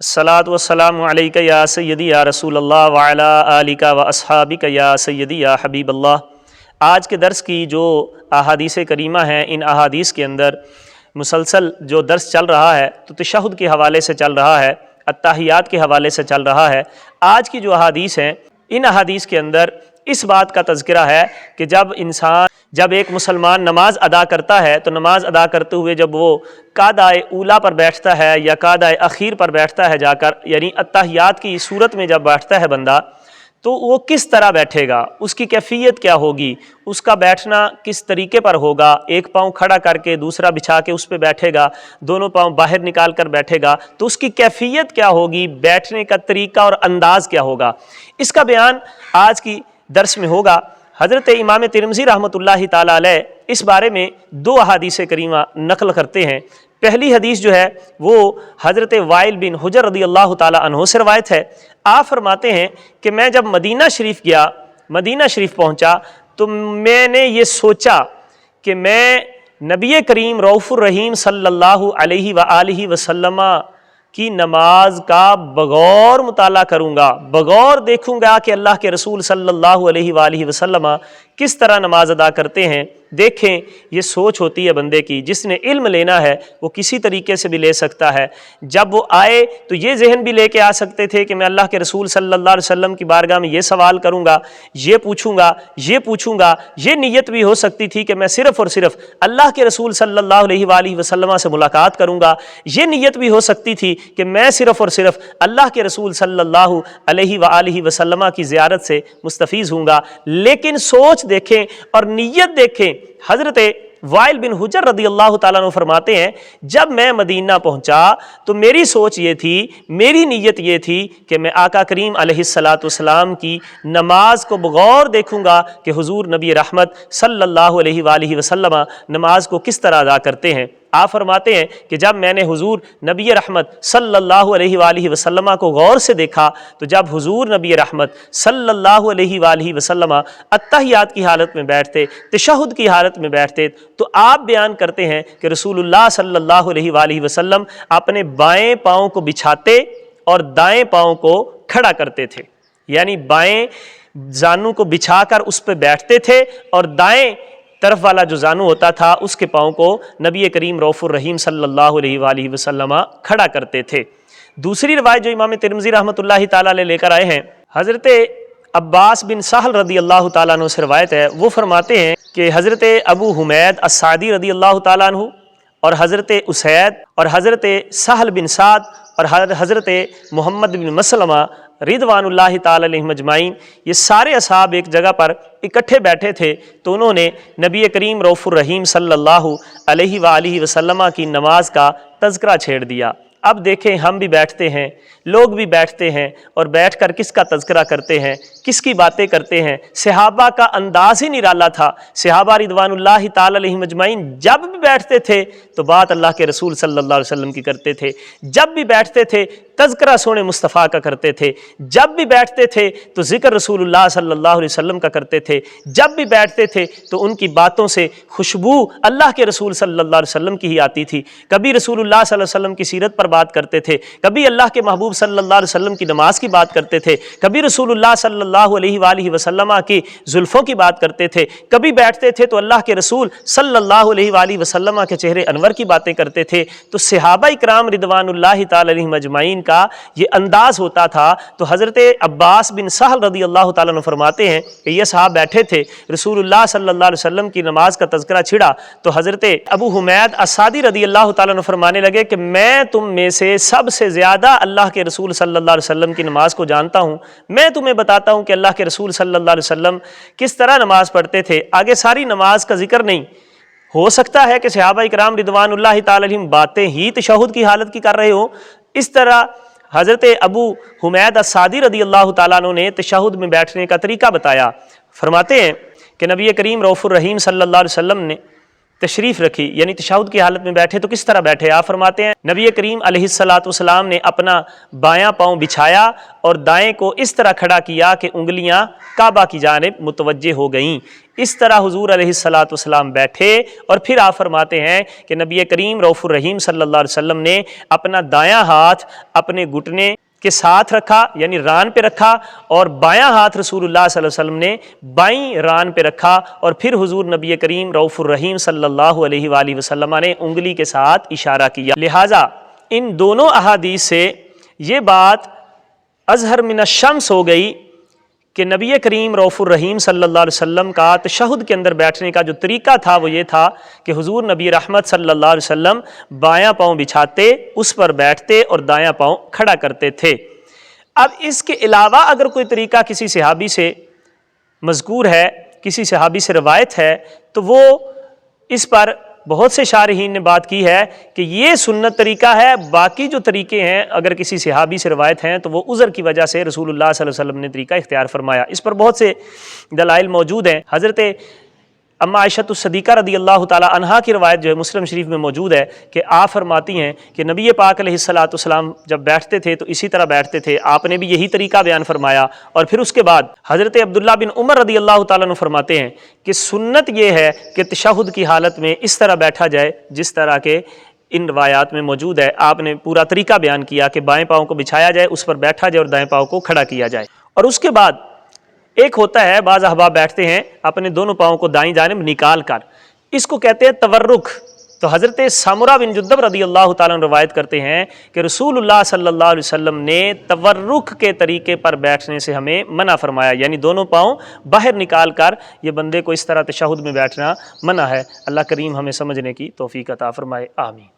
अस्सलातु वस्सलामु अलैका या सय्यदी या रसूल अल्लाह व अला आलिका व अस्हाबिका या सय्यदी या हबीब अल्लाह। आज के दर्स की जो अहादीस करीमा हैं, इन अहादीस के अंदर मुसलसल जो दर्स चल रहा है तो तशहुद के हवाले से चल रहा है, अत्ताहियात के हवाले से चल रहा है। आज की जो अहादीस हैं, इन अहादीस के अंदर इस बात का तज़किरा है कि जब एक मुसलमान नमाज अदा करता है तो नमाज अदा करते हुए जब वो कादाए ऊला पर बैठता है या कादाए अखीर पर बैठता है जाकर, यानी अत्ताहियात की सूरत में जब बैठता है बंदा, तो वो किस तरह बैठेगा, उसकी कैफियत क्या होगी, उसका बैठना किस तरीके पर होगा। एक पाँव खड़ा करके दूसरा बिछा के उस पर बैठेगा, दोनों पाँव बाहर निकाल कर बैठेगा, तो उसकी कैफियत क्या होगी, बैठने का तरीका और अंदाज़ क्या होगा, इसका बयान आज की दर्स में होगा। हज़रत इमाम तिरमिज़ी रहमतुल्लाहि ताला अलैह इस बारे में दो अहादीस करीमा नकल करते हैं। पहली हदीस जो है वो हज़रत वाइल बिन हुजर रदी अल्लाह ताला अन्हु से रवायत है। आप फरमाते हैं कि मैं जब मदीना शरीफ पहुँचा तो मैंने ये सोचा कि मैं नबी करीम रऊफ़ुर रहीम सल्लल्लाहु अलैहि व आलिहि वसल्लम की नमाज का बगौर मुताला करूँगा, बगौर देखूँगा कि अल्लाह के रसूल सल्लल्लाहु अलैहि वालिहि वसल्लम किस तरह नमाज अदा करते हैं। देखें, ये सोच होती है बंदे की, जिसने इल्म लेना है वो किसी तरीके से भी ले सकता है। जब वो आए तो ये जहन भी लेके आ सकते थे कि मैं अल्लाह के रसूल सल्लल्लाहु अलैहि वसल्लम की बारगाह में ये सवाल करूँगा, ये पूछूँगा, ये नीयत भी हो सकती थी कि मैं सिर्फ़ और सिर्फ अल्लाह के रसूल सल्लल्लाहु अलैहि वसल्लम से मुलाकात करूँगा। ये नीयत भी हो सकती थी कि मैं सिर्फ़ और सिर्फ अल्लाह के रसूल सल्लल्लाहु अलैहि वसल्लम की ज़ियारत से मुस्तफ़ीज़ हूँगा। लेकिन सोच देखें और नीयत देखें। हज़रत वाइल बिन हुजर रदी अल्लाह ताला अन्हु फरमाते हैं, जब मैं मदीना पहुँचा तो मेरी सोच ये थी, मेरी नीयत ये थी कि मैं आका करीम अलैहिस्सलातु वस्सलाम की नमाज को बगौर देखूँगा कि हुजूर नबी रहमत सल्लल्लाहु अलैहि वसल्लम नमाज को किस तरह अदा करते हैं। आप फरमाते हैं कि जब मैंने हुजूर नबी रहमत सल्लल्लाहु अलैहि वसल्लम को गौर से देखा तो जब हुजूर नबी रहमत सल्लल्लाहु अलैहि वसल्लम अत्तहियात की हालत में बैठते, तशहुद की हालत में बैठते, तो आप बयान करते हैं कि रसूलुल्लाह सल्लल्लाहु अलैहि वसल्लम अपने बाएं पाँव को बिछाते और दाएं पाँव को खड़ा करते थे, यानी बाएं जानू को बिछाकर उस पर बैठते थे और दाएं तरफ वाला जो जानू होता था उसके पाँव को नबी करीम रऊफ़ुर रहीम सल्लल्लाहु अलैहि वसल्लम खड़ा करते थे। दूसरी रिवायत जो इमाम तिरमिज़ी रहमतुल्लाहि ताला अलैह लेकर आए हैं, हज़रत अब्बास बिन सहल रदी अल्लाह ताला अन्हु से रिवायत है। वो फरमाते हैं कि हज़रत अबू हुमैद अस्सादी रदी अल्लाह ताला अन्हु और हज़रत उसैद और हज़रत सहल बिन साद और हज़रत मोहम्मद बिन मसलमा रिदवानुल्लाहि ताला अलैहिम अजमाइन, ये सारे असहाब एक जगह पर इकट्ठे बैठे थे तो उन्होंने नबी करीम रऊफ़ुर रहीम सल्लल्लाहु अलैहि वसल्लम की नमाज का तज़किरा छेड़ दिया। अब देखें, हम भी बैठते हैं, लोग भी बैठते हैं और बैठकर किसका तज़किरा करते हैं, किसकी बातें करते हैं। सहाबा का अंदाज ही निराला था। सहाबा रिदवानुल्लाहि ताला अलैहिम अजमाइन जब भी बैठते थे तो बात अल्लाह के रसूल सल्लल्लाहु अलैहि वसल्लम की करते थे, जब भी बैठते थे तज़किरा सोने मुस्तफ़ा का करते थे, जब भी बैठते थे तो ज़िक्र रसूलुल्लाह सल्लल्लाहु अलैहि वसल्लम का करते थे, जब भी बैठते थे तो उनकी बातों से खुशबू अल्लाह के रसूल सल्लल्लाहु अलैहि वसल्लम की ही आती थी। कभी रसूलुल्लाह सल्लल्लाहु अलैहि वसल्लम की सीरत पर बात करते थे, कभी अल्लाह के महबूब सल्लल्लाहु अलैहि वसल्लम की नमाज की बात करते थे, कभी रसूलुल्लाह सल्लल्लाहु अलैहि वसल्लम की जुल्फ़ों की बात करते थे, कभी बैठते थे तो अल्लाह के रसूल सल्लल्लाहु अलैहि वसल्लम के चेहरे अनवर की बातें करते थे। तो सहाबा इकराम रिदवानुल्लाहि ताला अलैहिम अजमाइन का ये अंदाज होता था। तो हज़रत अब्बास बिन सहल रदी अल्लाह ताला अन्हु फरमाते हैं कि ये साहब बैठे थे, रसूलुल्लाह सल्लल्लाहु अलैहि वसल्लम की नमाज का तज़किरा छिड़ा तो हज़रत अबू हुमैद अस्सादी रदी अल्लाह ताला अन्हु फरमाने लगे कि मैं तुम में से सबसे ज़्यादा अल्लाह के रसूल सल्लल्लाहु अलैहि वसल्लम की नमाज को जानता हूँ। मैं तुम्हें बताता हूँ कि अल्लाह के रसूल सल्लल्लाहु अलैहि वसल्लम किस तरह नमाज पढ़ते थे। आगे सारी नमाज का जिक्र नहीं, हो सकता है कि सहाबा इकराम रिदवानुल्लाहि ताला अलैहिम बातें ही तशहुद की हालत की कर रहे हो। इस तरह हज़रत अबू हुमैद अस्सादी रदी अल्लाह ताला अन्हु ने तशहुद में बैठने का तरीका बताया। फरमाते हैं कि नबी करीम रऊफ़ुर रहीम सल्लल्लाहु अलैहि वसल्लम ने تشریف رکھی، یعنی تشہد کی حالت میں بیٹھے تو کس طرح بیٹھے؟ آپ فرماتے ہیں نبی کریم علیہ الصلاۃ والسلام نے اپنا بایاں پاؤں بچھایا اور دائیں کو اس طرح کھڑا کیا کہ انگلیاں کعبہ کی جانب متوجہ ہو گئیں۔ اس طرح حضور علیہ الصلاۃ والسلام بیٹھے اور پھر آپ فرماتے ہیں کہ نبی کریم رؤوف الرحیم صلی اللہ علیہ وسلم نے اپنا دایاں ہاتھ اپنے گھٹنے کے ساتھ رکھا، یعنی ران پہ رکھا، اور بایاں ہاتھ رسول اللہ صلی اللہ علیہ وسلم نے بائیں ران پہ رکھا، اور پھر حضور نبی کریم رؤوف الرحیم صلی اللہ علیہ وآلہ وسلم نے انگلی کے ساتھ اشارہ کیا۔ لہٰذا ان دونوں احادیث سے یہ بات اظہر من الشمس ہو گئی کہ نبی کریم رؤوف الرحیم صلی اللہ علیہ وسلم کا تشہد کے اندر بیٹھنے کا جو طریقہ تھا وہ یہ تھا کہ حضور نبی رحمت صلی اللہ علیہ وسلم بایاں پاؤں بچھاتے، اس پر بیٹھتے اور دایاں پاؤں کھڑا کرتے تھے۔ اب اس کے علاوہ اگر کوئی طریقہ کسی صحابی سے مذکور ہے، کسی صحابی سے روایت ہے، تو وہ اس پر بہت سے شارحین نے بات کی ہے کہ یہ سنت طریقہ ہے، باقی جو طریقے ہیں اگر کسی صحابی سے روایت ہیں تو وہ عذر کی وجہ سے رسول اللہ صلی اللہ علیہ وسلم نے طریقہ اختیار فرمایا۔ اس پر بہت سے دلائل موجود ہیں۔ حضرت اما عائشہ الصدیقہ رضی اللہ تعالی عنہا کی روایت جو ہے مسلم شریف میں موجود ہے کہ آپ فرماتی ہیں کہ نبی پاک علیہ الصلاۃ والسلام جب بیٹھتے تھے تو اسی طرح بیٹھتے تھے، آپ نے بھی یہی طریقہ بیان فرمایا۔ اور پھر اس کے بعد حضرت عبداللہ بن عمر رضی اللہ تعالیٰ عنہ فرماتے ہیں کہ سنت یہ ہے کہ تشہد کی حالت میں اس طرح بیٹھا جائے جس طرح کے ان روایات میں موجود ہے۔ آپ نے پورا طریقہ بیان کیا کہ بائیں پاؤں کو بچھایا جائے، اس پر بیٹھا جائے اور دائیں پاؤں کو کھڑا کیا جائے۔ اور اس کے بعد ایک ہوتا ہے، بعض احباب بیٹھتے ہیں اپنے دونوں پاؤں کو دائیں جانب نکال کر، اس کو کہتے ہیں تورک۔ تو حضرت سامورہ بن جندب رضی اللہ تعالیٰ عنہ روایت کرتے ہیں کہ رسول اللہ صلی اللہ علیہ وسلم نے تورک کے طریقے پر بیٹھنے سے ہمیں منع فرمایا، یعنی دونوں پاؤں باہر نکال کر یہ بندے کو اس طرح تشہد میں بیٹھنا منع ہے۔ اللہ کریم ہمیں سمجھنے کی توفیق عطا فرمائے، آمین۔